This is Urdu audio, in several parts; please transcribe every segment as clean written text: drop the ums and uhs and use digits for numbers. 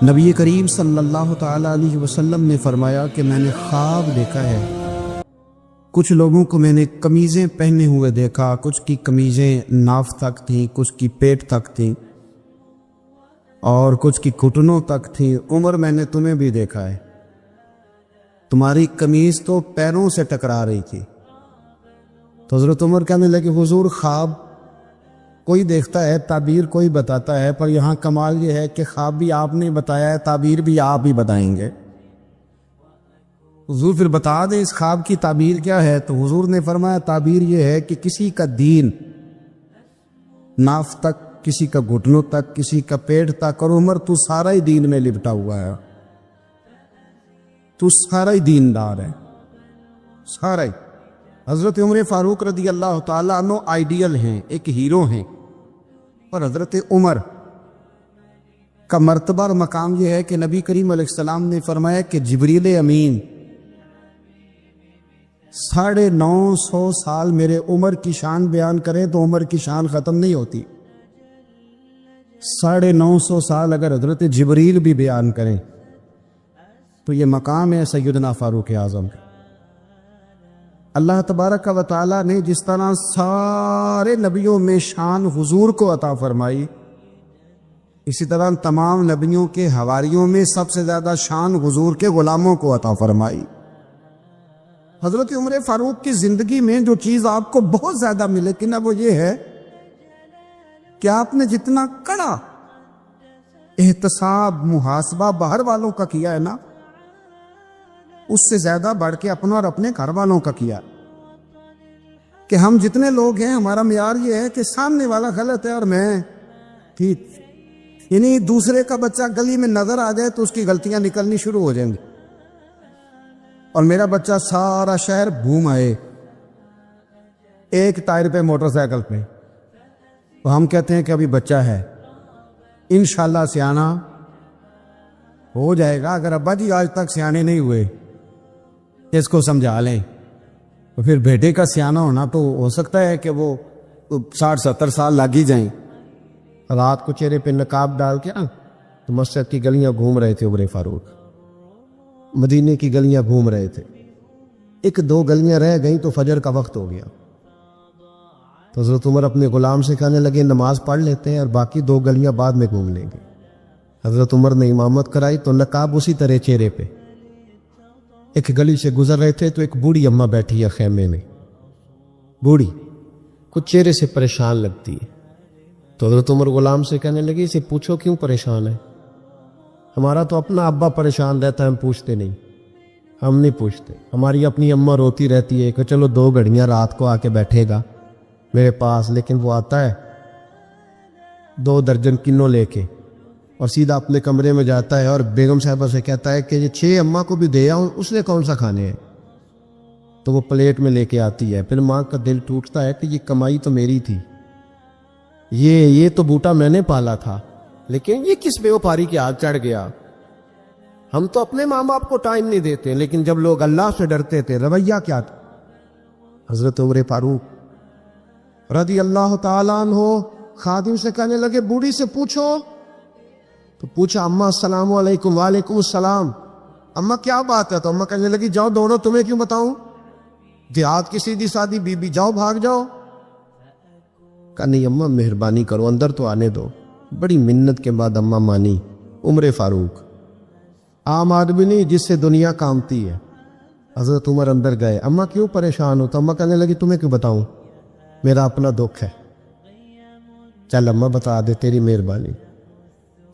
نبی کریم صلی اللہ تعالی علیہ وسلم نے فرمایا کہ میں نے خواب دیکھا ہے، کچھ لوگوں کو میں نے قمیضیں پہنے ہوئے دیکھا، کچھ کی قمیضیں ناف تک تھیں، کچھ کی پیٹ تک تھیں اور کچھ کی گھٹنوں تک تھیں۔ عمر میں نے تمہیں بھی دیکھا ہے، تمہاری قمیض تو پیروں سے ٹکرا رہی تھی۔ تو حضرت عمر کہنے لگے حضور خواب کوئی دیکھتا ہے، تعبیر کوئی بتاتا ہے، پر یہاں کمال یہ ہے کہ خواب بھی آپ نے بتایا ہے، تعبیر بھی آپ ہی بتائیں گے۔ حضور پھر بتا دیں اس خواب کی تعبیر کیا ہے؟ تو حضور نے فرمایا تعبیر یہ ہے کہ کسی کا دین ناف تک، کسی کا گھٹنوں تک، کسی کا پیٹ تک، اور عمر تو سارا ہی دین میں لپٹا ہوا ہے، تو سارا ہی دیندار ہے، سارا ہی۔ حضرت عمر فاروق رضی اللہ تعالیٰ عنہ آئیڈیل ہیں، ایک ہیرو ہیں، اور حضرت عمر کا مرتبہ اور مقام یہ ہے کہ نبی کریم علیہ السلام نے فرمایا کہ جبریل امین 950 سال میرے عمر کی شان بیان کریں تو عمر کی شان ختم نہیں ہوتی۔ 950 سال اگر حضرت جبریل بھی بیان کریں تو یہ مقام ہے سیدنا فاروق اعظم کا۔ اللہ تبارک و تعالیٰ نے جس طرح سارے نبیوں میں شان حضور کو عطا فرمائی، اسی طرح تمام نبیوں کے حواریوں میں سب سے زیادہ شان حضور کے غلاموں کو عطا فرمائی۔ حضرت عمر فاروق کی زندگی میں جو چیز آپ کو بہت زیادہ ملے کہ وہ یہ ہے کہ آپ نے جتنا کڑا احتساب محاسبہ باہر والوں کا کیا ہے نا، اس سے زیادہ بڑھ کے اپنا اور اپنے گھر والوں کا کیا، کہ ہم جتنے لوگ ہیں ہمارا معیار یہ ہے کہ سامنے والا غلط ہے اور میں ٹھیک، یعنی دوسرے کا بچہ گلی میں نظر آ جائے تو اس کی غلطیاں نکلنی شروع ہو جائیں گی، اور میرا بچہ سارا شہر گھوم آئے ایک ٹائر پہ موٹر سائیکل پہ، تو ہم کہتے ہیں کہ ابھی بچہ ہے، انشاءاللہ سیانا ہو جائے گا۔ اگر ابا جی آج تک سیانے نہیں ہوئے اس کو سمجھا لیں، تو پھر بیٹے کا سیانا ہونا تو ہو سکتا ہے کہ وہ 60-70 سال لگ ہی جائیں۔ رات کو چہرے پہ نقاب ڈال کے نا تو مسجد کی گلیاں گھوم رہے تھے عمر فاروق، مدینے کی گلیاں گھوم رہے تھے، 1-2 گلیاں رہ گئیں تو فجر کا وقت ہو گیا، تو حضرت عمر اپنے غلام سے کہنے لگے نماز پڑھ لیتے ہیں اور باقی 2 گلیاں بعد میں گھوم لیں گے۔ حضرت عمر نے امامت کرائی تو نقاب اسی طرح چہرے پہ۔ ایک گلی سے گزر رہے تھے تو ایک بوڑھی اماں بیٹھی ہے خیمے میں، بوڑھی کچھ چہرے سے پریشان لگتی ہے، تو حضرت عمر غلام سے کہنے لگے اسے پوچھو کیوں پریشان ہے؟ ہمارا تو اپنا ابا پریشان رہتا ہے، ہم پوچھتے نہیں، ہم نہیں پوچھتے۔ ہماری اپنی اماں روتی رہتی ہے کہ چلو 2 گھڑیاں رات کو آ کے بیٹھے گا میرے پاس، لیکن وہ آتا ہے 2 درجن کنوں لے کے اور سیدھا اپنے کمرے میں جاتا ہے اور بیگم صاحبہ سے کہتا ہے کہ یہ 6 اماں کو بھی دے آؤ، اس نے کون سا کھانے ہیں، تو وہ پلیٹ میں لے کے آتی ہے۔ پھر ماں کا دل ٹوٹتا ہے کہ یہ کمائی تو میری تھی، یہ تو بوٹا میں نے پالا تھا، لیکن یہ کس بیوپاری کے ہاتھ چڑھ گیا۔ ہم تو اپنے ماں باپ کو ٹائم نہیں دیتے، لیکن جب لوگ اللہ سے ڈرتے تھے رویہ کیا تھا۔ حضرت عمر فاروق رضی اللہ تعالیٰ عنہ خادم سے کہنے لگے بوڑھی سے پوچھو، تو پوچھا اماں السلام علیکم، وعلیکم السلام، اماں کیا بات ہے؟ تو اماں کہنے لگی جاؤ دوڑو، تمہیں کیوں بتاؤں، دیہات کی سیدھی سادی بی بی، جاؤ بھاگ جاؤ۔ کہا نہیں اماں مہربانی کرو اندر تو آنے دو۔ بڑی منت کے بعد اماں مانی۔ عمر فاروق عام آدمی نہیں جس سے دنیا کامتی ہے۔ حضرت عمر اندر گئے، اماں کیوں پریشان ہو؟ تو اماں کہنے لگی تمہیں کیوں بتاؤں، میرا اپنا دکھ ہے، چل اماں بتا دے تیری مہربانی۔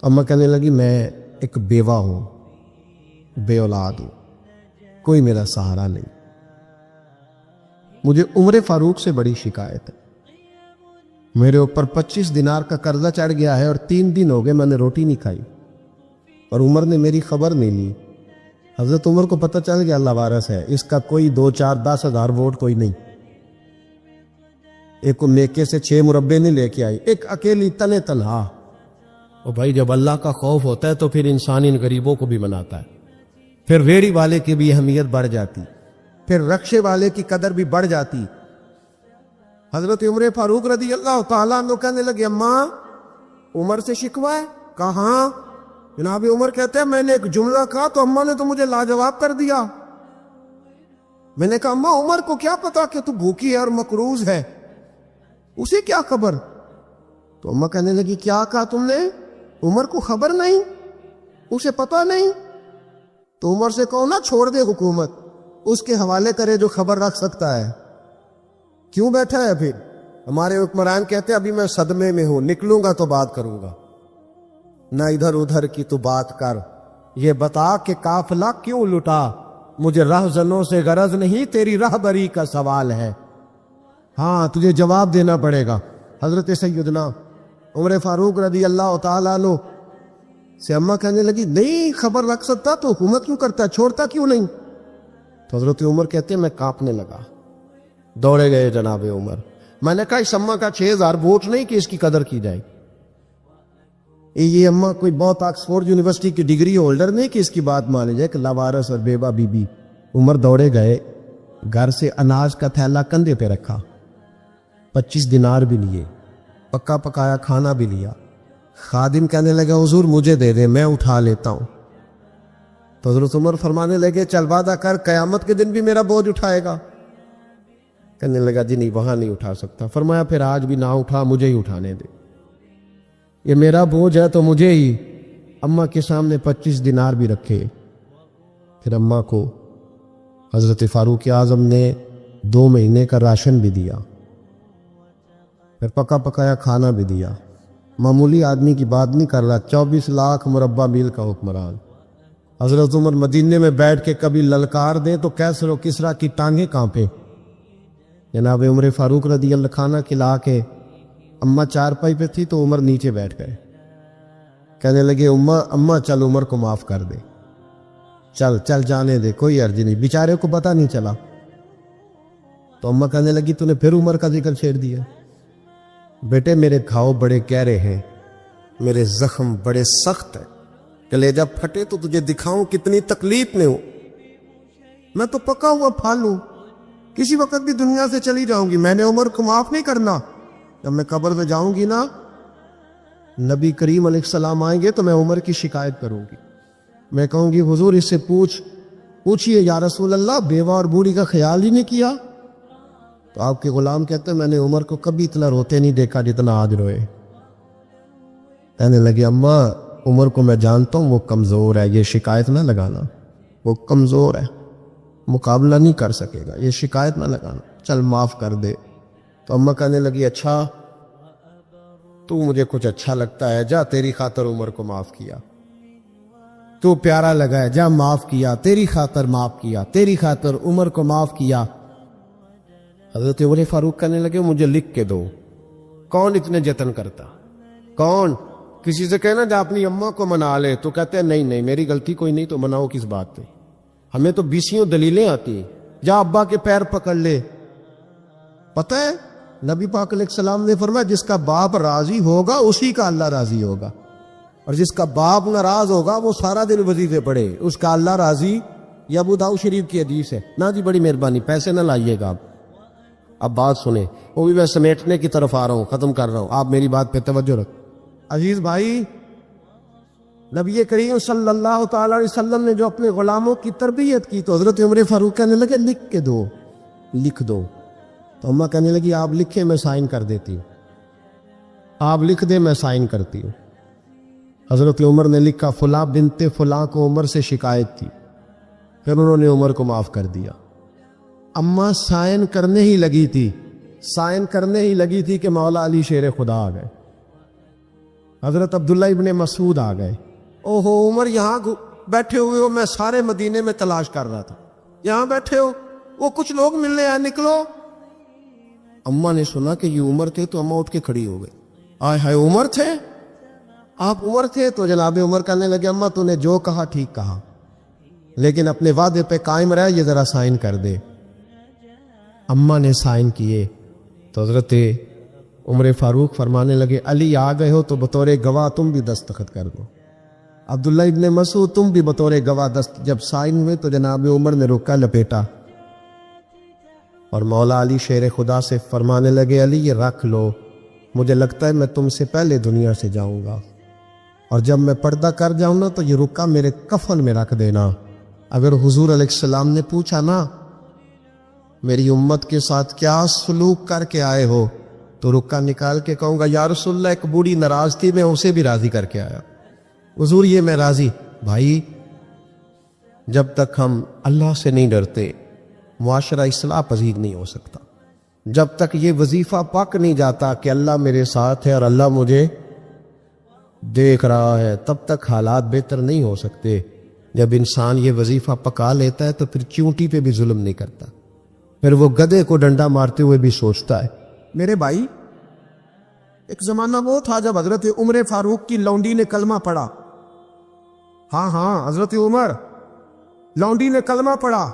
اماں کہنے لگی میں ایک بیوہ ہوں، بے اولاد ہوں، کوئی میرا سہارا نہیں، مجھے عمر فاروق سے بڑی شکایت ہے، میرے اوپر 25 دینار کا قرضہ چڑھ گیا ہے اور 3 دن ہو گئے میں نے روٹی نہیں کھائی، اور عمر نے میری خبر نہیں لی۔ حضرت عمر کو پتہ چل گیا اللہ وارث ہے، اس کا کوئی 2-4-10 ہزار ووٹ کوئی نہیں، ایک کو میکے سے 6 مربے نہیں لے کے آئی، ایک اکیلی تنے تنہا۔ اور بھائی جب اللہ کا خوف ہوتا ہے تو پھر انسان ان غریبوں کو بھی مناتا ہے، پھر ریڑھی والے کی بھی اہمیت بڑھ جاتی، پھر رکشے والے کی قدر بھی بڑھ جاتی۔ حضرت عمر فاروق رضی اللہ تعالیٰ عنہ کہنے لگے اماں عمر سے شکوہ ہے؟ کہاں؟ جناب عمر کہتے ہیں میں نے ایک جملہ کہا تو اماں نے تو مجھے لاجواب کر دیا. میں نے کہا اماں عمر کو کیا پتا کہ تو بھوکی ہے اور مقروض ہے, اسے کیا خبر؟ تو اماں کہنے لگی کیا کہا تم نے؟ عمر کو خبر نہیں, اسے پتا نہیں؟ تو عمر سے کہو نا چھوڑ دے حکومت, اس کے حوالے کرے جو خبر رکھ سکتا ہے. کیوں بیٹھا ہے پھر؟ ہمارے حکمران کہتے ہیں ابھی میں صدمے میں ہوں, نکلوں گا تو بات کروں گا. نہ ادھر ادھر کی تو بات کر, یہ بتا کہ قافلہ کیوں لٹا؟ مجھے رہزنوں سے غرض نہیں, تیری رہبری کا سوال ہے. ہاں تجھے جواب دینا پڑے گا. حضرت سیدنا عمر فاروق رضی اللہ تعالیٰ عنہ سے اماں کہنے لگی نہیں خبر رکھ سکتا تو حکومت کیوں کرتا ہے, چھوڑتا کیوں نہیں؟ تو حضرت عمر کہتے ہیں میں کانپنے لگا, دوڑے گئے جناب عمر. میں نے کہا اس اماں کا 6000 ووٹ نہیں کہ اس کی قدر کی جائے. یہ اماں کوئی بہت آکسفورڈ یونیورسٹی کی ڈگری ہولڈر نہیں کہ اس کی بات مانی جائے کہ لاوارث اور بیوہ بی بی. عمر دوڑے گئے, گھر سے اناج کا تھیلا کندھے پہ رکھا, 25 دینار بھی لیے, پکا پکایا کھانا بھی لیا. خادم کہنے لگا حضور مجھے دے دے میں اٹھا لیتا ہوں. تو حضرت عمر فرمانے لگے چل وعدہ کر قیامت کے دن بھی میرا بوجھ اٹھائے گا. کہنے لگا جی نہیں وہاں نہیں اٹھا سکتا. فرمایا پھر آج بھی نہ اٹھا, مجھے ہی اٹھانے دے, یہ میرا بوجھ ہے تو مجھے ہی. اماں کے سامنے 25 دینار بھی رکھے. پھر اماں کو حضرت فاروق اعظم نے 2 مہینے کا راشن بھی دیا, پھر پکا پکایا کھانا بھی دیا. معمولی آدمی کی بات نہیں کر رہا, 24 لاکھ مربع میل کا حکمران. حضرت عمر مدینے میں بیٹھ کے کبھی للکار دیں تو کیسر و کسرا کی ٹانگیں کانپے. جناب عمر فاروق رضی اللہ کھانا کھلا کے اماں چارپائی پہ تھی تو عمر نیچے بیٹھ گئے. کہنے لگے اماں چل عمر کو معاف کر دے, چل چل جانے دے, کوئی عرض نہیں, بیچارے کو پتہ نہیں چلا. تو اماں کہنے لگی تو نے پھر عمر کا ذکر چھیڑ دیا. بیٹے میرے گھاؤ بڑے گہرے ہیں, میرے زخم بڑے سخت ہیں, کلیجہ پھٹے تو تجھے دکھاؤں کتنی تکلیف میں ہوں. میں تو پکا ہوا پھال ہوں, کسی وقت بھی دنیا سے چلی جاؤں گی. میں نے عمر کو معاف نہیں کرنا. جب میں قبر میں جاؤں گی نا, نبی کریم علیہ السلام آئیں گے تو میں عمر کی شکایت کروں گی. میں کہوں گی حضور اس سے پوچھئے یا رسول اللہ بیوہ اور بوڑھی کا خیال ہی نہیں کیا. تو آپ کے غلام کہتے ہیں میں نے عمر کو کبھی اتنا روتے نہیں دیکھا جتنا آج روئے. کہنے لگے اماں عمر کو میں جانتا ہوں وہ کمزور ہے, یہ شکایت نہ لگانا, وہ کمزور ہے, مقابلہ نہیں کر سکے گا, یہ شکایت نہ لگانا, چل معاف کر دے. تو اماں کہنے لگی اچھا تو مجھے کچھ اچھا لگتا ہے, جا تیری خاطر عمر کو معاف کیا, تو پیارا لگا ہے, جا معاف کیا, تیری خاطر معاف کیا, تیری خاطر عمر کو معاف کیا. حضرت عمر فاروق کہنے لگے مجھے لکھ کے دو. کون اتنے جتن کرتا, کون؟ کسی سے کہنا جا اپنی اماں کو منا لے, تو کہتے ہیں نہیں میری غلطی کوئی نہیں, تو مناؤ کس بات پہ, ہمیں تو 20 دلیلیں آتی ہیں. جا ابا کے پیر پکڑ لے. پتہ ہے نبی پاک علیہ السلام نے فرمایا جس کا باپ راضی ہوگا اسی کا اللہ راضی ہوگا, اور جس کا باپ ناراض ہوگا وہ سارا دن وظیفے پڑھے, اس کا اللہ راضی. یہ ابو داؤد شریف کی حدیث ہے. نا جی بڑی مہربانی, پیسے نہ لائیے گا آپ. اب بات سنیں, وہ بھی میں سمیٹنے کی طرف آ رہا ہوں, ختم کر رہا ہوں, آپ میری بات پہ توجہ رکھ. عزیز بھائی, نبی کریم صلی اللہ تعالی علیہ وسلم نے جو اپنے غلاموں کی تربیت کی تو حضرت عمر فاروق کہنے لگے لکھ کے دو, لکھ دو. تو اماں کہنے لگی آپ لکھیں میں سائن کر دیتی ہوں, آپ لکھ دیں میں سائن کرتی ہوں. حضرت عمر نے لکھا فلاں بنت فلاں کو عمر سے شکایت تھی, پھر انہوں نے عمر کو معاف کر دیا. اماں سائن کرنے ہی لگی تھی کہ مولا علی شیر خدا آ گئے, حضرت عبداللہ ابن مسعود آ گئے. اوہو عمر یہاں بیٹھے ہوئے ہو, میں سارے مدینے میں تلاش کر رہا تھا, یہاں بیٹھے ہو, وہ کچھ لوگ ملنے آئے, نکلو. اماں نے سنا کہ یہ عمر تھے تو اماں اٹھ کے کھڑی ہو گئی. آئے ہائے عمر تھے, آپ عمر تھے. تو جناب عمر کہنے لگے اماں تو نے جو کہا ٹھیک کہا, لیکن اپنے وعدے پہ قائم رہ, یہ ذرا سائن کر دے. اماں نے سائن کیے تو حضرت عمر فاروق فرمانے لگے علی آ گئے ہو تو بطور گواہ تم بھی دستخط کر دو. عبداللہ ابن مسعود تم بھی بطور گواہ جب سائن ہوئے تو جناب عمر نے رکا لپیٹا اور مولا علی شیر خدا سے فرمانے لگے علی یہ رکھ لو, مجھے لگتا ہے میں تم سے پہلے دنیا سے جاؤں گا, اور جب میں پردہ کر جاؤں نا تو یہ رکا میرے کفن میں رکھ دینا. اگر حضور علیہ السلام نے پوچھا نا میری امت کے ساتھ کیا سلوک کر کے آئے ہو, تو رکا نکال کے کہوں گا یا رسول اللہ ایک بوڑھی ناراض تھی, میں اسے بھی راضی کر کے آیا. حضور یہ میں راضی. بھائی جب تک ہم اللہ سے نہیں ڈرتے معاشرہ اصلاح پذیر نہیں ہو سکتا. جب تک یہ وظیفہ پک نہیں جاتا کہ اللہ میرے ساتھ ہے اور اللہ مجھے دیکھ رہا ہے, تب تک حالات بہتر نہیں ہو سکتے. جب انسان یہ وظیفہ پکا لیتا ہے تو پھر چونٹی پہ بھی ظلم نہیں کرتا, پھر وہ گدھے کو ڈنڈا مارتے ہوئے بھی سوچتا ہے. میرے بھائی, ایک زمانہ وہ تھا جب حضرت عمر فاروق کی لونڈی نے کلمہ پڑھا. ہاں حضرت عمر لونڈی نے کلمہ پڑھا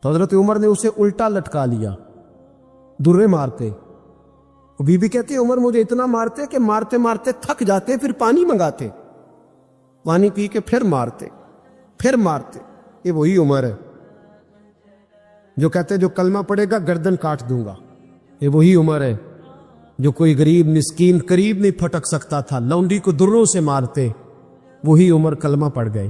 تو حضرت عمر نے اسے الٹا لٹکا لیا, درے مارتے. بی بی کہتی عمر مجھے اتنا مارتے کہ مارتے مارتے تھک جاتے, پھر پانی منگاتے, پانی پی کے پھر مارتے پھر مارتے. یہ وہی عمر ہے جو کہتے جو کلمہ پڑے گا گردن کاٹ دوں گا. یہ وہی عمر ہے جو کوئی غریب مسکین قریب نہیں پھٹک سکتا تھا, لونڈی کو دروں سے مارتے. وہی عمر کلمہ پڑ گئے.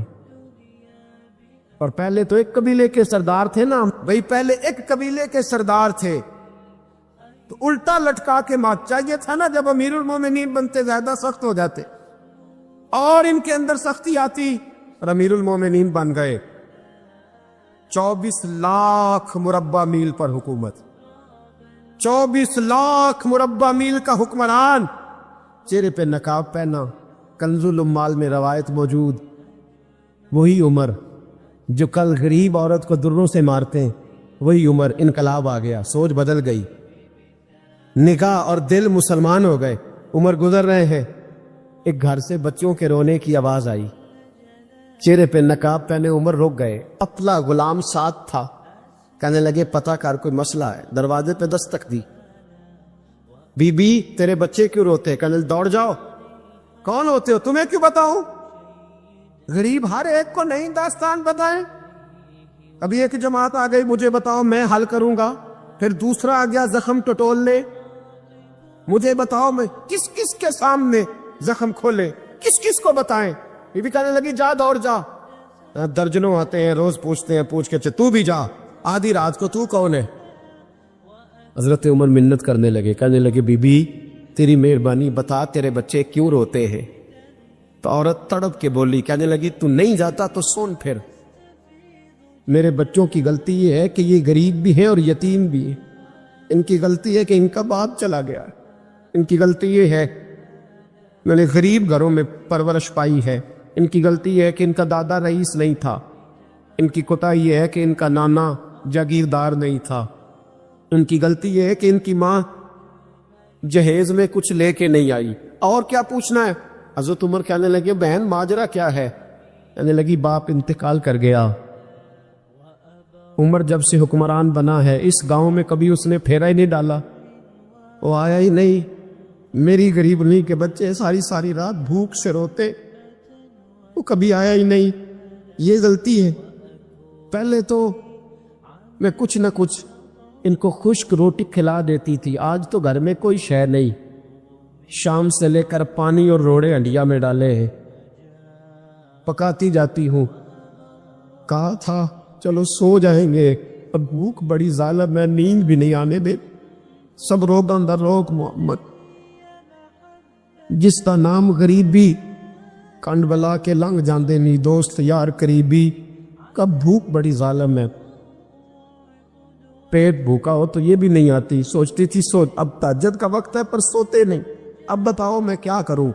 اور پہلے تو ایک قبیلے کے سردار تھے نا بھائی, پہلے ایک قبیلے کے سردار تھے تو الٹا لٹکا کے مار. چاہیے تھا نا جب امیر المومنین بنتے زیادہ سخت ہو جاتے, اور ان کے اندر سختی آتی اور امیر المومنین بن گئے. 24 لاکھ مربع میل پر حکومت, 24 لاکھ مربع میل کا حکمران, چہرے پہ نقاب پہنا, کنز الاموال میں روایت موجود. وہی عمر جو کل غریب عورت کو دروں سے مارتے ہیں, وہی عمر. انقلاب آ گیا, سوچ بدل گئی, نگاہ اور دل مسلمان ہو گئے. عمر گزر رہے ہیں, ایک گھر سے بچوں کے رونے کی آواز آئی, چہرے پہ نقاب پہنے عمر رک گئے. پتلا غلام ساتھ تھا, کہنے لگے پتہ کر کوئی مسئلہ ہے. دروازے پہ دستک دی, بی بی تیرے بچے کیوں روتے ہیں؟ کہنے دوڑ جاؤ. کون ہوتے ہو؟ تمہیں کیوں بتاؤں؟ غریب ہر ایک کو نہیں داستان بتائیں. ابھی ایک جماعت آ گئی, مجھے بتاؤ میں حل کروں گا. پھر دوسرا آ گیا زخم ٹٹول لے, مجھے بتاؤ میں کس کس کے سامنے زخم کھولے, کس کس کو بتائیں. یہ بھی کہنے لگی جا دوڑ جا. درجنوں آتے ہیں روز پوچھتے ہیں, پوچھ کے تو بھی جا. آدھی رات کو تو کون ہے؟ حضرت عمر منت کرنے لگے, کہنے لگے بی بی تیری مہربانی بتا تیرے بچے کیوں روتے ہیں. تو عورت تڑپ کے بولی, کہنے لگی تو نہیں جاتا تو سن پھر. میرے بچوں کی غلطی یہ ہے کہ یہ غریب بھی ہیں اور یتیم بھی ہیں. ان کی غلطی ہے کہ ان کا باپ چلا گیا. ان کی غلطی یہ ہے میں نے غریب گھروں میں پرورش پائی ہے. ان کی غلطی یہ ہے کہ ان کا دادا رئیس نہیں تھا. ان کی کوتاہی یہ ہے کہ ان کا نانا جاگیردار نہیں تھا. ان کی غلطی یہ ہے کہ ان کی ماں جہیز میں کچھ لے کے نہیں آئی. اور کیا پوچھنا ہے؟ حضرت عمر کہنے لگے بہن ماجرا کیا ہے؟ کہنے لگی باپ انتقال کر گیا. عمر جب سے حکمران بنا ہے اس گاؤں میں کبھی اس نے پھیرا ہی نہیں ڈالا, وہ آیا ہی نہیں. میری غریبنی کے بچے ساری ساری رات بھوک سے روتے, وہ کبھی آیا ہی نہیں. یہ غلطی ہے. پہلے تو میں کچھ نہ کچھ ان کو خشک روٹی کھلا دیتی تھی, آج تو گھر میں کوئی شے نہیں. شام سے لے کر پانی اور روڑے ہنڈیا میں ڈالے ہیں, پکاتی جاتی ہوں. کہا تھا چلو سو جائیں گے, اب بھوک بڑی ظالم ہے, نیند بھی نہیں آنے دے. سب روگ اندر روگ محمد, جس کا نام غریبی کنڈ بلا کے لنگ جاندے نہیں دوست یار قریبی. کب بھوک بڑی ظالم ہے, پیٹ بھوکا ہو تو یہ بھی نہیں آتی. سوچتی تھی سو, اب تہجد کا وقت ہے پر سوتے نہیں. اب بتاؤ میں کیا کروں.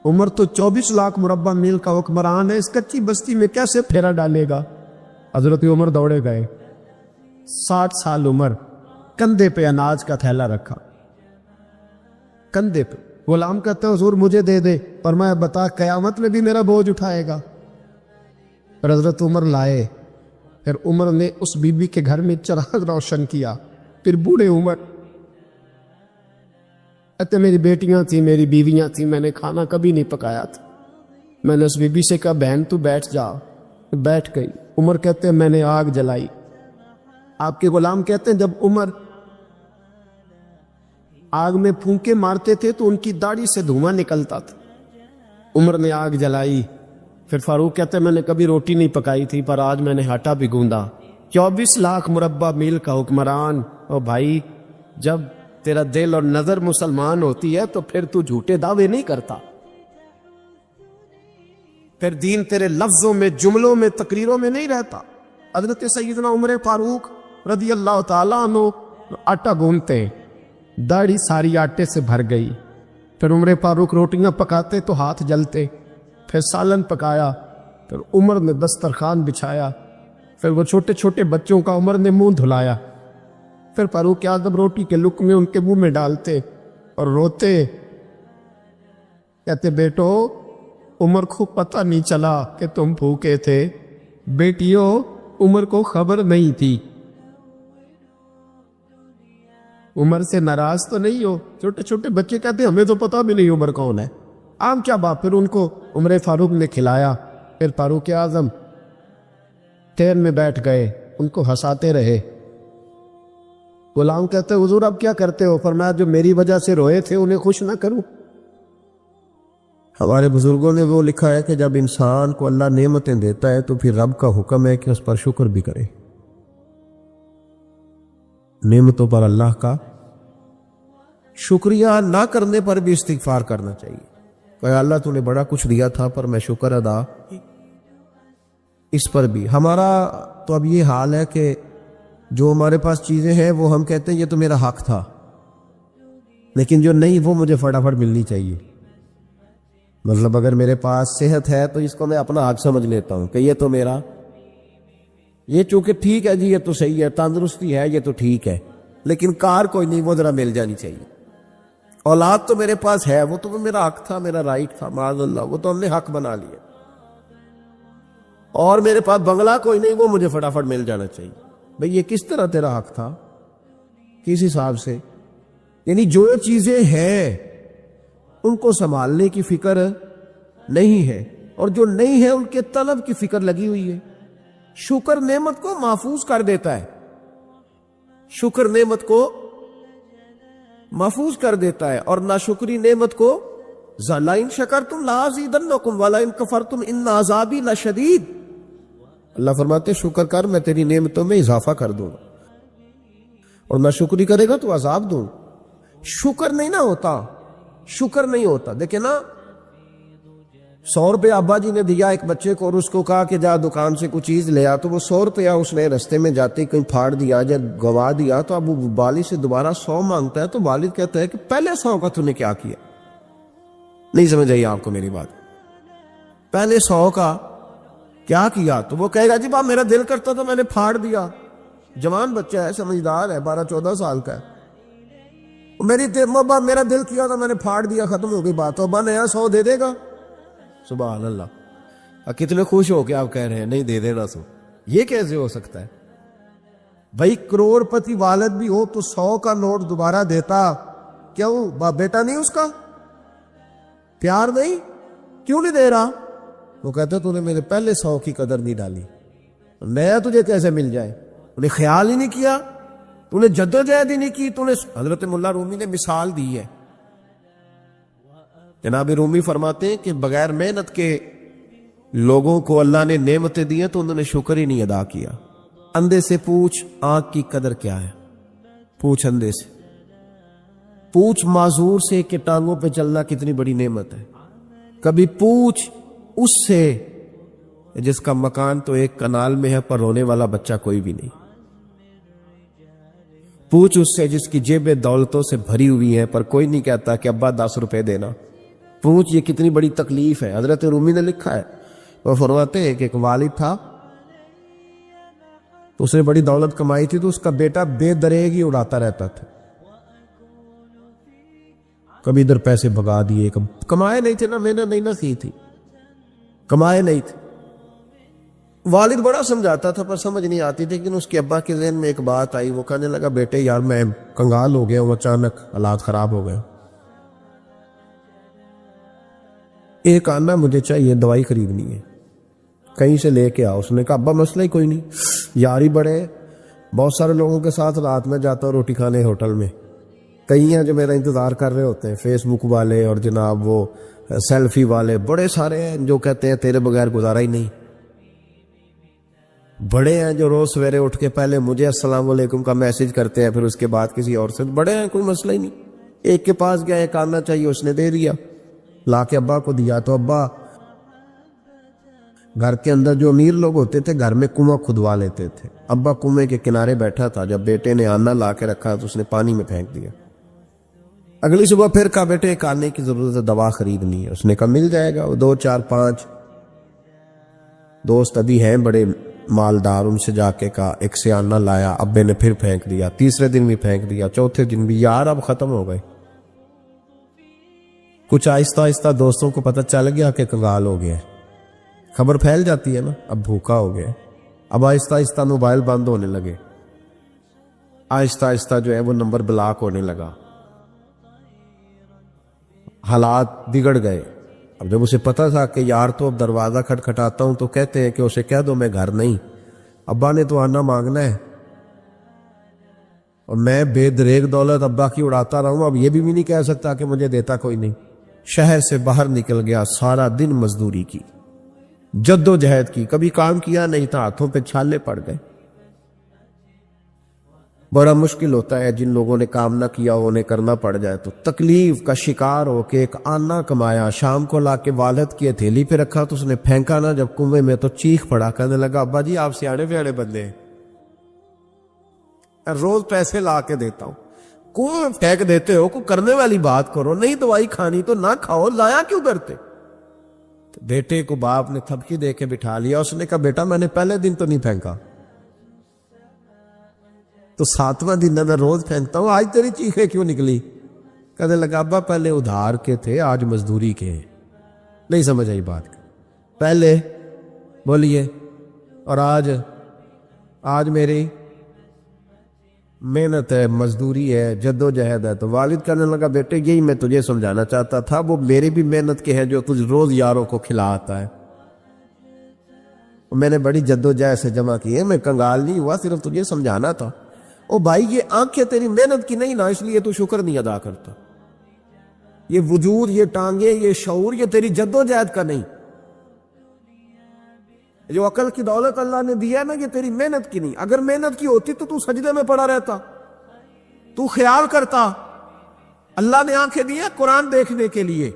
عمر تو 24 لاکھ مربع میل کا حکمران ہے, اس کچی بستی میں کیسے پھیرا ڈالے گا. حضرت عمر دوڑے گئے. 60 سال عمر, کندھے پہ اناج کا تھیلا رکھا, کندھے پہ. غلام کہتے حضور مجھے دے دے, اور میں بتا قیامت میں بھی میرا بوجھ اٹھائے گا. اور حضرت عمر لائے. پھر عمر نے اس بی بی کے گھر میں چراغ روشن کیا. پھر بوڑھے عمر کہتے میری بیٹیاں تھیں, میری بیویاں تھیں, میں نے کھانا کبھی نہیں پکایا تھا. میں نے اس بی بی سے کہا بہن تو بیٹھ جا. بیٹھ گئی. عمر کہتے میں نے آگ جلائی. آپ کے غلام کہتے ہیں جب عمر آگ میں پھونکے مارتے تھے تو ان کی داڑھی سے دھواں نکلتا تھا. عمر نے آگ جلائی. پھر فاروق کہتے ہیں میں نے کبھی روٹی نہیں پکائی تھی پر آج میں نے آٹا بھی گوندا. 24 لاکھ مربع میل کا حکمران. او بھائی جب تیرا دل اور نظر مسلمان ہوتی ہے تو پھر تو جھوٹے دعوے نہیں کرتا. پھر دین تیرے لفظوں میں، جملوں میں، تقریروں میں نہیں رہتا. حضرت سیدنا عمر فاروق رضی اللہ تعالیٰ عنہ آٹا گوندتے، داڑھی ساری آٹے سے بھر گئی. پھر عمر فاروق روٹیاں پکاتے تو ہاتھ جلتے. پھر سالن پکایا. پھر عمر نے دسترخوان بچھایا. پھر وہ چھوٹے چھوٹے بچوں کا عمر نے منہ دھلایا. پھر فاروق اعظم روٹی کے لقمے ان کے منہ میں ڈالتے اور روتے، کہتے بیٹو عمر کو پتہ نہیں چلا کہ تم بھوکے تھے. بیٹیوں عمر کو خبر نہیں تھی. عمر سے ناراض تو نہیں ہو. چھوٹے چھوٹے بچے کہتے ہمیں تو پتہ بھی نہیں عمر کون ہے. عام کیا بات. پھر ان کو عمر فاروق نے کھلایا. پھر فاروق اعظم ٹرین میں بیٹھ گئے، ان کو ہنساتے رہے. غلام کہتے حضور اب کیا کرتے ہو؟ فرمایا جو میری وجہ سے روئے تھے انہیں خوش نہ کروں. ہمارے بزرگوں نے وہ لکھا ہے کہ جب انسان کو اللہ نعمتیں دیتا ہے تو پھر رب کا حکم ہے کہ اس پر شکر بھی کرے. نعمتوں پر اللہ کا شکریہ نہ کرنے پر بھی استغفار کرنا چاہیے کہ اللہ تو نے بڑا کچھ دیا تھا پر میں شکر ادا اس پر بھی. ہمارا تو اب یہ حال ہے کہ جو ہمارے پاس چیزیں ہیں وہ ہم کہتے ہیں یہ تو میرا حق تھا، لیکن جو نہیں وہ مجھے فٹافٹ ملنی چاہیے. مطلب اگر میرے پاس صحت ہے تو اس کو میں اپنا حق سمجھ لیتا ہوں کہ یہ تو میرا، یہ چونکہ ٹھیک ہے جی یہ تو صحیح ہے، تندرستی ہے یہ تو ٹھیک ہے، لیکن کار کوئی نہیں، وہ ذرا مل جانی چاہیے. اولاد تو میرے پاس ہے، وہ تو میرا حق تھا، میرا رائٹ تھا، معاذ اللہ وہ تو ہم نے حق بنا لیا. اور میرے پاس بنگلہ کوئی نہیں، وہ مجھے فٹافٹ مل جانا چاہیے. بھئی یہ کس طرح تیرا حق تھا؟ کس حساب سے؟ یعنی جو چیزیں ہیں ان کو سنبھالنے کی فکر نہیں ہے، اور جو نہیں ہے ان کے طلب کی فکر لگی ہوئی ہے. شکر نعمت کو محفوظ کر دیتا ہے. شکر نعمت کو محفوظ کر دیتا ہے، اور ناشکری نعمت کو لَئِن شَكَرْتُمْ لَأَزِيدَنَّكُمْ وَلَئِن كَفَرْتُمْ إِنَّ عَذَابِي لَشَدِيدٌ. اللہ فرماتے شکر کر میں تیری نعمتوں میں اضافہ کر دوں گا، اور ناشکری کرے گا تو عذاب دوں. شکر نہیں نہ ہوتا، شکر نہیں ہوتا. دیکھیں نا 100 روپے ابا جی نے دیا ایک بچے کو اور اس کو کہا کہ جا دکان سے کچھ چیز لے آ، تو وہ 100 روپیہ اس نے رستے میں جاتے کہیں پھاڑ دیا یا گوا دیا، تو اب وہ والد سے دوبارہ 100 مانگتا ہے. تو والد کہتا ہے کہ پہلے 100 کا تو نے کیا کیا؟ نہیں سمجھ آئی آپ کو میری بات؟ پہلے 100 کا کیا کیا؟ تو وہ کہے گا جی باپ میرا دل کرتا تھا میں نے پھاڑ دیا. جوان بچہ ہے، سمجھدار ہے، 12-14 سال کا ہے. میرا دل کیا تھا میں نے پھاڑ دیا، ختم ہو گئی بات. تو ابا نیا 100 دے دے گا. سبحان اللہ. کتنے خوش ہو کے آپ کہہ رہے ہیں نہیں دے دینا 100. یہ کیسے ہو سکتا ہے بھائی؟ کروڑ پتی والد بھی ہو تو 100 کا نوٹ دوبارہ دیتا کیوں؟ بیٹا نہیں اس کا؟ پیار نہیں؟ کیوں نہیں دے رہا؟ وہ کہتا تو نے میرے پہلے 100 کی قدر نہیں ڈالی، نیا تجھے کیسے مل جائے؟ انہیں خیال ہی نہیں کیا، تو نے جدوجہد ہی نہیں کی. تو نے حضرت مولا رومی نے مثال دی ہے. جناب رومی فرماتے ہیں کہ بغیر محنت کے لوگوں کو اللہ نے نعمتیں دی ہیں تو انہوں نے شکر ہی نہیں ادا کیا. اندھے سے پوچھ آنکھ کی قدر کیا ہے. پوچھ اندھے سے، پوچھ معذور سے کہ ٹانگوں پہ چلنا کتنی بڑی نعمت ہے. کبھی پوچھ اس سے جس کا مکان تو ایک کنال میں ہے پر رونے والا بچہ کوئی بھی نہیں. پوچھ اس سے جس کی جیبیں دولتوں سے بھری ہوئی ہیں پر کوئی نہیں کہتا کہ ابا 10 روپے دینا. پوچھ یہ کتنی بڑی تکلیف ہے. حضرت رومی نے لکھا ہے، وہ فرماتے ہیں کہ ایک والد تھا تو اس نے بڑی دولت کمائی تھی، تو اس کا بیٹا بے دریغ ہی اڑاتا رہتا تھا. کبھی ادھر پیسے بگا دیے، کمائے نہیں تھے نا، محنت نہیں نہ کی تھی، کمائے نہیں تھے. والد بڑا سمجھاتا تھا پر سمجھ نہیں آتی تھی. لیکن اس کے ابا کے ذہن میں ایک بات آئی، وہ کہنے لگا بیٹے یار میں کنگال ہو گیا ہوں، اچانک حالات خراب ہو گئے، ایک آنا مجھے چاہیے، دوائی خریدنی ہے، کہیں سے لے کے آؤ. اس نے کہا ابا مسئلہ ہی کوئی نہیں، یار ہی بڑے، بہت سارے لوگوں کے ساتھ رات میں جاتا ہوں روٹی کھانے ہوٹل میں، کئی ہیں جو میرا انتظار کر رہے ہوتے ہیں، فیس بک والے اور جناب وہ سیلفی والے، بڑے سارے ہیں جو کہتے ہیں تیرے بغیر گزارا ہی نہیں. بڑے ہیں جو روز سویرے اٹھ کے پہلے مجھے السلام علیکم کا میسج کرتے ہیں، پھر اس کے بعد کسی اور سے. بڑے ہیں، کوئی مسئلہ ہی نہیں. ایک کے پاس گیا، ایک آنا چاہیے، اس نے دے دیا، لا کے ابا کو دیا. تو ابا گھر کے اندر جو امیر لوگ ہوتے تھے گھر میں کنواں کھدوا لیتے تھے. ابا کنویں کے کنارے بیٹھا تھا، جب بیٹے نے آنا لا کے رکھا تو اس نے پانی میں پھینک دیا. اگلی صبح پھر کہا بیٹے ایک آنے کی ضرورت ہے، دوا خریدنی ہے. اس نے کہا مل جائے گا. وہ 2 4 5 دوست ابھی ہیں بڑے مالدار، ان سے جا کے کہا، ایک سے آنا لایا، ابے نے پھر پھینک دیا، تیسرے دن بھی پھینک دیا، چوتھے دن بھی. یار اب ختم ہو گئے. کچھ آہستہ آہستہ دوستوں کو پتہ چل گیا کہ کنگال ہو گیا. خبر پھیل جاتی ہے نا، اب بھوکا ہو گیا. اب آہستہ آہستہ موبائل بند ہونے لگے، آہستہ آہستہ جو ہے وہ نمبر بلاک ہونے لگا، حالات بگڑ گئے. اب جب اسے پتا تھا کہ یار تو اب دروازہ کھٹکھٹاتا ہوں تو کہتے ہیں کہ اسے کہہ دو میں گھر نہیں، ابا نے تو آنا مانگنا ہے اور میں بے دریغ دولت ابا کی اڑاتا رہا ہوں. اب یہ بھی نہیں کہہ سکتا کہ مجھے دیتا کوئی نہیں. شہر سے باہر نکل گیا، سارا دن مزدوری کی، جد و جہد کی، کبھی کام کیا نہیں تھا، ہاتھوں پہ چھالے پڑ گئے. بڑا مشکل ہوتا ہے جن لوگوں نے کام نہ کیا ہو انہیں کرنا پڑ جائے تو. تکلیف کا شکار ہو کے ایک آنا کمایا، شام کو لا کے والد کی ہتھیلی پہ رکھا تو اس نے پھینکا نا جب کنویں میں تو چیخ پڑا، کہنے لگا ابا جی آپ سیاڑے پیاڑے بندے ہیں، روز پیسے لا کے دیتا ہوں، کنویں میں پھینک دیتے ہو، کوئی کرنے والی بات کرو. نہیں دوائی کھانی تو نہ کھاؤ، لایا کیوں کرتے؟ بیٹے کو باپ نے تھپکی دے کے بٹھا لیا. اس نے کہا بیٹا میں نے پہلے دن تو نہیں پھینکا، تو 7واں دن میں روز پھینکتا ہوں، آج تیری چیخیں کیوں نکلی؟ کہنے لگا ابا پہلے ادھار کے تھے، آج مزدوری کے ہیں. نہیں سمجھ آئی بات. پہلے بولیے اور آج میری محنت ہے، مزدوری ہے، جد و جہد ہے. تو والد کہنے لگا بیٹے یہی میں تجھے سمجھانا چاہتا تھا، وہ میری بھی محنت کے ہے جو تجھ روز یاروں کو کھلاتا ہے، میں نے بڑی جد و جہد سے جمع کی ہے، میں کنگال نہیں ہوا، صرف تجھے سمجھانا تھا. او بھائی یہ آنکھیں تیری محنت کی نہیں نا، اس لیے تو شکر نہیں ادا کرتا. یہ وجود، یہ ٹانگیں، یہ شعور، یہ تیری جد و جہد کا نہیں. جو عقل کی دولت اللہ نے دیا نا یہ تیری محنت کی نہیں. اگر محنت کی ہوتی تو سجدے میں پڑا رہتا، تو خیال کرتا اللہ نے آنکھیں دی ہیں قرآن دیکھنے کے لیے.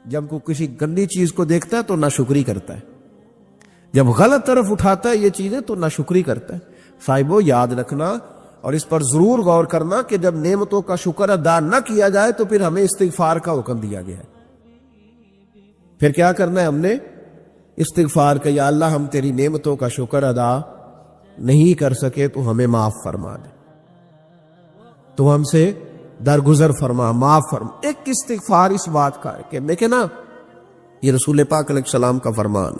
جب کو کسی گندی چیز کو دیکھتا ہے تو ناشکری کرتا ہے، جب غلط طرف اٹھاتا ہے یہ چیزیں تو ناشکری کرتا ہے. صاحبو یاد رکھنا اور اس پر ضرور غور کرنا کہ جب نعمتوں کا شکر ادا نہ کیا جائے تو پھر ہمیں استغفار کا حکم دیا گیا ہے. پھر کیا کرنا ہے ہم نے؟ استغفار کا، یا اللہ ہم تیری نعمتوں کا شکر ادا نہیں کر سکے تو ہمیں معاف فرما دے، تو ہم سے درگزر فرما، معاف فرما. ایک استغفار اس بات کا ہے کہ دیکھیں نا یہ رسول پاک علیہ السلام کا فرمان،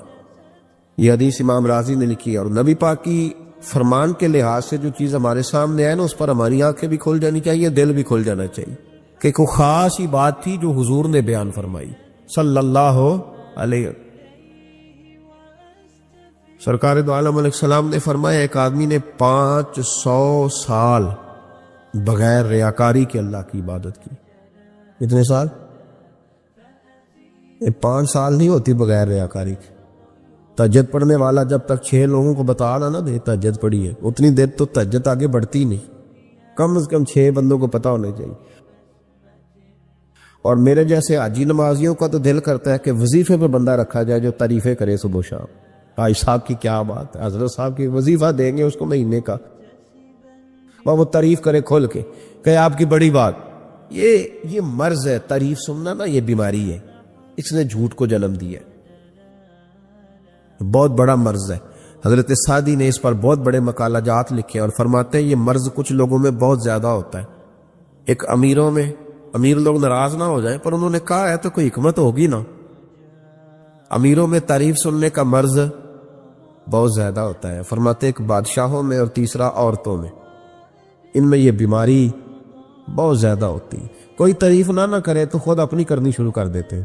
یہ حدیث امام راضی نے لکھی ہے، اور نبی پاک کی فرمان کے لحاظ سے جو چیز ہمارے سامنے ہے نا اس پر ہماری آنکھیں بھی کھل جانی چاہیے، دل بھی کھل جانا چاہیے کہ کوئی خاص ہی بات تھی جو حضور نے بیان فرمائی صلی اللہ علیہ. سرکار دو عالم علیہ السلام نے فرمایا ایک آدمی نے 500 سال بغیر ریاکاری کے اللہ کی عبادت کی. کتنے سال؟ 5 سال نہیں ہوتی بغیر ریاکاری کی. تہجد پڑھنے والا جب تک 6 لوگوں کو بتا نہ دے تہجد پڑھی ہے اتنی دیر تو تہجد آگے بڑھتی نہیں. کم از کم 6 بندوں کو پتا ہونا چاہیے. اور میرے جیسے حاجی نمازیوں کا تو دل کرتا ہے کہ وظیفے پہ بندہ رکھا جائے جو تعریفیں کرے صبح و شام. حاج صاحب کی کیا بات ہے، حضرت صاحب کی وظیفہ دیں گے اس کو مہینے کا، وہ تعریف کرے کھول کے کہ آپ کی بڑی بات. یہ مرض ہے، تعریف سننا نا یہ بیماری ہے، اس نے جھوٹ کو جنم دیا ہے، بہت بڑا مرض ہے. حضرت سعدی نے اس پر بہت بڑے مقالہ جات لکھے اور فرماتے ہیں یہ مرض کچھ لوگوں میں بہت زیادہ ہوتا ہے. ایک امیروں میں، امیر لوگ ناراض نہ ہو جائیں پر انہوں نے کہا ہے تو کوئی حکمت ہوگی نا. امیروں میں تعریف سننے کا مرض بہت زیادہ ہوتا ہے. فرماتے ایک بادشاہوں میں اور تیسرا عورتوں میں، ان میں یہ بیماری بہت زیادہ ہوتی ہے. کوئی تعریف نہ کرے تو خود اپنی کرنی شروع کر دیتے ہیں،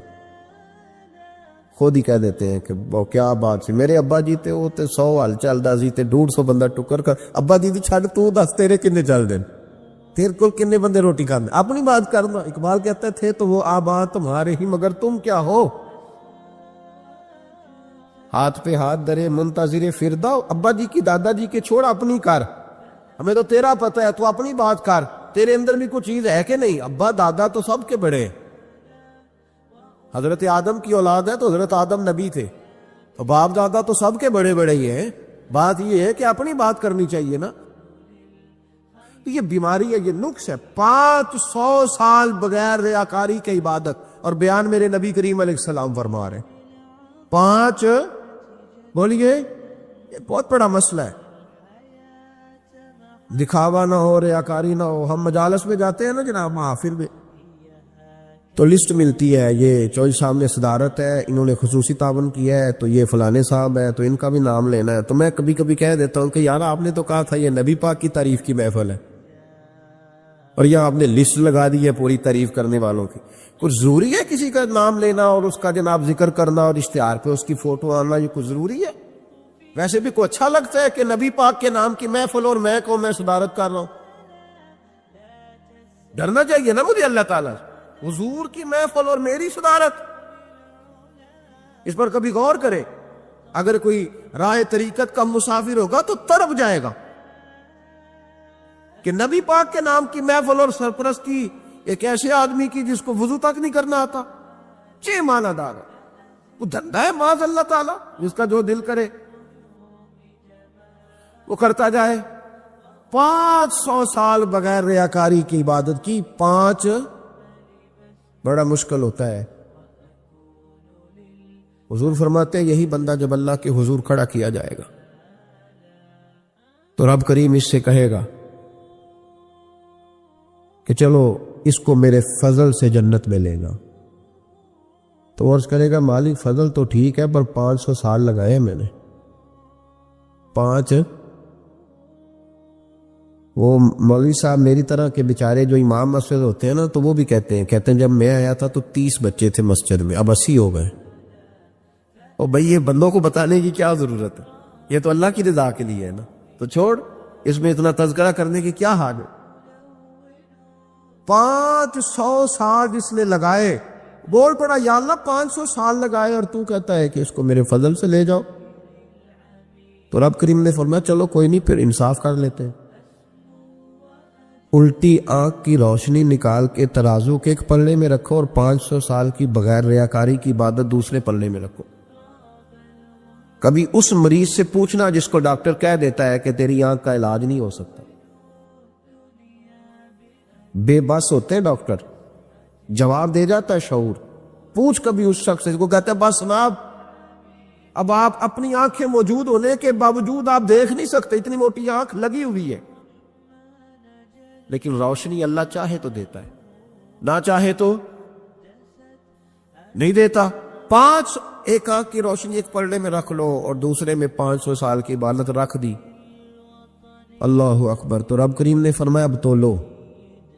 خود ہی کہہ دیتے ہیں کہ وہ کیا بات سی، میرے ابا جی تے وہ تے 100 حال چلدا سی تے 150 بندہ ٹکر کر ابا جی دی چھڈ تو دس تیرے کنے چل دین. تیرے کو کتنے بندے روٹی کھانے؟ اپنی بات کرنا. اقبال کہتا تھے تو وہ آبا تمہارے ہی مگر تم کیا ہو. ہاتھ پہ ہاتھ درے منتظر فردا. ابا جی کی دادا جی کے چھوڑ اپنی کر. ہمیں تو تیرا پتہ ہے, تو اپنی بات کر. تیرے اندر بھی کوئی چیز ہے کہ نہیں؟ ابا دادا تو سب کے بڑے ہیں. حضرت آدم کی اولاد ہے تو حضرت آدم نبی تھے, تو باپ دادا تو سب کے بڑے بڑے ہی ہیں. بات یہ ہے کہ اپنی بات کرنی چاہیے نا. یہ بیماری ہے, یہ نقص ہے. 500 سال بغیر ریاکاری کی عبادت, اور بیان میرے نبی کریم علیہ السلام فرما رہے ہیں. 5 بولیے, یہ بہت بڑا مسئلہ ہے. دکھاوا نہ ہو, ریاکاری نہ ہو. ہم مجالس میں جاتے ہیں نا جناب, محافل میں, تو لسٹ ملتی ہے, یہ چوہدری صاحب نے صدارت ہے, انہوں نے خصوصی تعاون کیا ہے, تو یہ فلانے صاحب ہے, تو ان کا بھی نام لینا ہے. تو میں کبھی کبھی کہہ دیتا ہوں کہ یار آپ نے تو کہا تھا یہ نبی پاک کی تعریف کی محفل ہے, اور یہ آپ نے لسٹ لگا دی ہے پوری تعریف کرنے والوں کی. کچھ ضروری ہے کسی کا نام لینا اور اس کا جناب ذکر کرنا اور اشتہار پہ اس کی فوٹو آنا؟ یہ کچھ ضروری ہے؟ ویسے بھی کوئی اچھا لگتا ہے کہ نبی پاک کے نام کی محفل اور میں صدارت کر رہا ہوں؟ ڈرنا چاہیے نا مجھے اللہ تعالیٰ سے. حضور کی محفل اور میری صدارت, اس پر کبھی غور کرے. اگر کوئی راہ طریقت کا مسافر ہوگا تو تڑپ جائے گا کہ نبی پاک کے نام کی محفل اور سرپرستی ایک ایسے آدمی کی جس کو وضو تک نہیں کرنا آتا. 6 معنی دار ہے, وہ دھندا ہے معاذ اللہ تعالیٰ. جس کا جو دل کرے وہ کرتا جائے. 500 سال بغیر ریاکاری کی عبادت کی. 5 بڑا مشکل ہوتا ہے. حضور فرماتے ہیں یہی بندہ جب اللہ کے حضور کھڑا کیا جائے گا تو رب کریم اس سے کہے گا کہ چلو اس کو میرے فضل سے جنت میں لے گا. تو عرض کرے گا مالک فضل تو ٹھیک ہے پر 500 سال لگائے میں نے. 5 وہ مولوی صاحب میری طرح کے بیچارے جو امام مسجد ہوتے ہیں نا, تو وہ بھی کہتے ہیں جب میں آیا تھا تو 30 بچے تھے مسجد میں, اب 80 ہو گئے. اور بھئی یہ بندوں کو بتانے کی کیا ضرورت ہے؟ یہ تو اللہ کی رضا کے لیے ہے نا, تو چھوڑ, اس میں اتنا تذکرہ کرنے کی کیا حاجت ہے؟ 500 سال جس نے لگائے, بول پڑا یا اللہ 500 سال لگائے اور تو کہتا ہے کہ اس کو میرے فضل سے لے جاؤ. تو رب کریم نے فرمایا چلو کوئی نہیں, پھر انصاف کر لیتے ہیں. الٹی آنکھ کی روشنی نکال کے ترازو کے ایک پلڑے میں رکھو اور 500 سال کی بغیر ریاکاری کی عبادت دوسرے پلڑے میں رکھو. کبھی اس مریض سے پوچھنا جس کو ڈاکٹر کہہ دیتا ہے کہ تیری آنکھ کا علاج نہیں ہو سکتا. بے بس ہوتے ہیں ڈاکٹر, جواب دے جاتا ہے شعور. پوچھ کبھی اس شخص سے, کو کہتا ہے بس جناب اب آپ اپنی آنکھیں موجود ہونے کے باوجود آپ دیکھ نہیں سکتے, اتنی موٹی آنکھ لگی ہوئی ہے. لیکن روشنی اللہ چاہے تو دیتا ہے, نہ چاہے تو نہیں دیتا. 5 ایک آنکھ کی روشنی ایک پلڑے میں رکھ لو اور دوسرے میں 500 سال کی عبادت رکھ دی. اللہ اکبر. تو رب کریم نے فرمایا اب تو لو.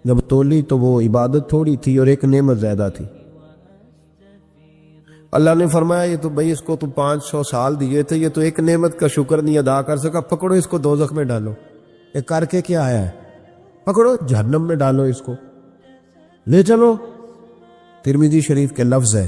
جب تولی تو وہ عبادت تھوڑی تھی اور ایک نعمت زیادہ تھی. اللہ نے فرمایا یہ تو بھئی اس کو تو 500 سال دیے تھے, یہ تو ایک نعمت کا شکر نہیں ادا کر سکا, پکڑو اس کو دوزخ میں ڈالو. یہ کر کے کیا آیا ہے؟ پکڑو جہنم میں ڈالو, اس کو لے چلو. ترمذی شریف کے لفظ ہے,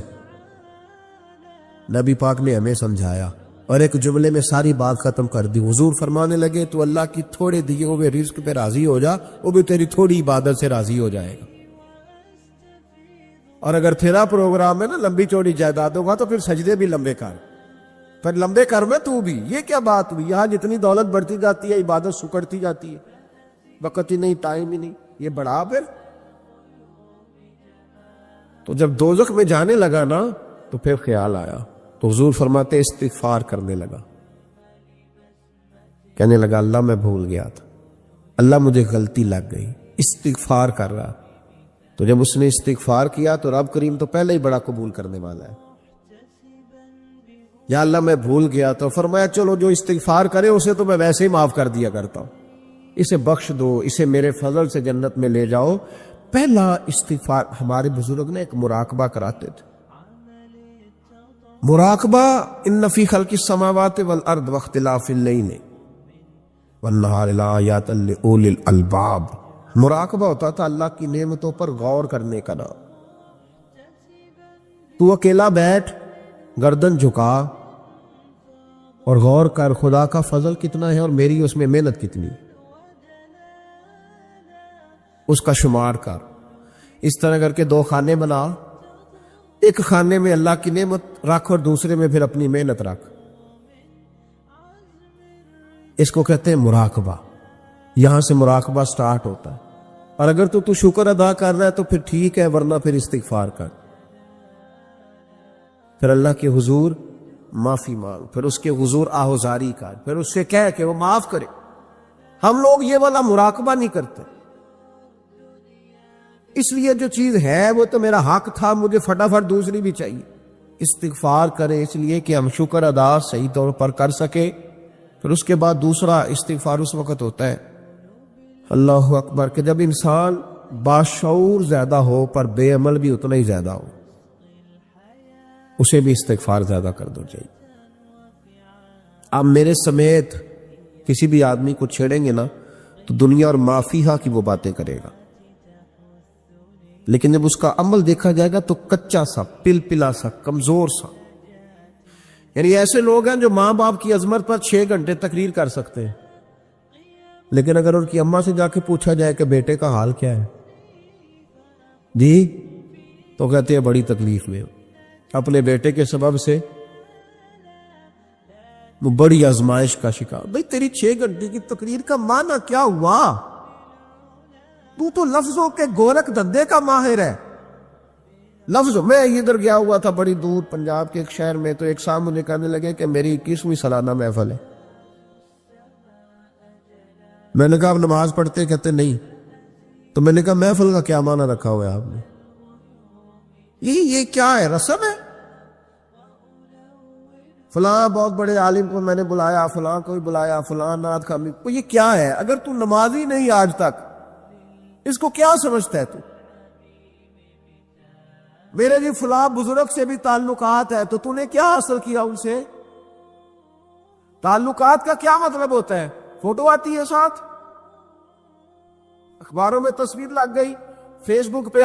نبی پاک نے ہمیں سمجھایا اور ایک جملے میں ساری بات ختم کر دی. حضور فرمانے لگے تو اللہ کی تھوڑے دیے ہوئے رزق پہ راضی ہو جا, وہ بھی تیری تھوڑی عبادت سے راضی ہو جائے گا. اور اگر تیرا پروگرام ہے نا لمبی چوڑی جائیداد ہوگا تو پھر سجدے بھی لمبے کر, پھر لمبے کر میں تو بھی. یہ کیا بات ہوئی؟ یہاں جتنی دولت بڑھتی جاتی ہے عبادت سکڑتی جاتی ہے, وقت ہی نہیں, ٹائم ہی نہیں. یہ بڑھا پھر. تو جب دوزخ میں جانے لگا نا تو پھر خیال آیا, تو حضور فرماتے استغفار کرنے لگا. کہنے لگا اللہ میں بھول گیا تھا, اللہ مجھے غلطی لگ گئی. استغفار کر رہا. تو جب اس نے استغفار کیا تو رب کریم تو پہلے ہی بڑا قبول کرنے والا ہے. یا اللہ میں بھول گیا, تو فرمایا چلو جو استغفار کرے اسے تو میں ویسے ہی معاف کر دیا کرتا ہوں, اسے بخش دو, اسے میرے فضل سے جنت میں لے جاؤ. پہلا استغفار ہمارے بزرگ نے ایک مراقبہ کراتے تھے. مراقبہ ان فی خلق السماوات والارض واختلاف اللیل والنہار لآیات لأولی الالباب. مراقبہ ہوتا تھا اللہ کی نعمتوں پر غور کرنے کا نام. تو اکیلا بیٹھ، گردن جھکا اور غور کر خدا کا فضل کتنا ہے اور میری اس میں محنت کتنی، اس کا شمار کر. اس طرح کر کے 2 خانے بنا، ایک خانے میں اللہ کی نعمت رکھ اور دوسرے میں پھر اپنی محنت رکھ. اس کو کہتے ہیں مراقبہ. یہاں سے مراقبہ سٹارٹ ہوتا ہے. اور اگر تو شکر ادا کر رہا ہے تو پھر ٹھیک ہے، ورنہ پھر استغفار کر، پھر اللہ کے حضور معافی مانگ، پھر اس کے حضور آہوزاری کر، پھر اس سے کہہ کہ وہ معاف کرے. ہم لوگ یہ والا مراقبہ نہیں کرتے، اس لیے جو چیز ہے وہ تو میرا حق تھا، مجھے فٹافٹ دوسری بھی چاہیے. استغفار کریں اس لیے کہ ہم شکر ادا صحیح طور پر کر سکے. پھر اس کے بعد دوسرا استغفار اس وقت ہوتا ہے اللہ اکبر کہ جب انسان باشعور زیادہ ہو پر بے عمل بھی اتنا ہی زیادہ ہو، اسے بھی استغفار زیادہ کر دو چاہیے. آپ میرے سمیت کسی بھی آدمی کو چھیڑیں گے نا تو دنیا اور مافیہا کی وہ باتیں کرے گا، لیکن جب اس کا عمل دیکھا جائے گا تو کچا سا، پلپلا سا، کمزور سا. یعنی ایسے لوگ ہیں جو ماں باپ کی عظمت پر 6 گھنٹے تقریر کر سکتے ہیں، لیکن اگر ان کی اماں سے جا کے پوچھا جائے کہ بیٹے کا حال کیا ہے جی، تو کہتے ہیں بڑی تکلیف میں ہو. اپنے بیٹے کے سبب سے وہ بڑی آزمائش کا شکار. بھئی تیری 6 گھنٹے کی تقریر کا معنی کیا ہوا؟ تو لفظوں کے گورکھ دھندے کا ماہر ہے. لفظوں میں ادھر گیا ہوا تھا بڑی دور پنجاب کے ایک شہر میں، تو ایک صاحب مجھے کہنے لگے کہ میری 21ویں سالانہ محفل ہے. میں نے کہا آپ نماز پڑھتے؟ کہتے نہیں. تو میں نے کہا محفل کا کیا معنی رکھا ہوا ہے آپ نے؟ یہ کیا ہے، رسم ہے؟ فلاں بہت بڑے عالم کو میں نے بلایا، فلاں کو بھی بلایا، فلاں نعت خامی کو. یہ کیا ہے؟ اگر تو نمازی نہیں آج تک، اس کو کیا سمجھتا ہے تو؟ میرے جی فلاں بزرگ سے بھی تعلقات ہے، تو نے کیا حاصل کیا ان سے؟ تعلقات کا کیا مطلب ہوتا ہے؟ فوٹو آتی ہے ساتھ، اخباروں میں تصویر لگ گئی، فیس بک پہ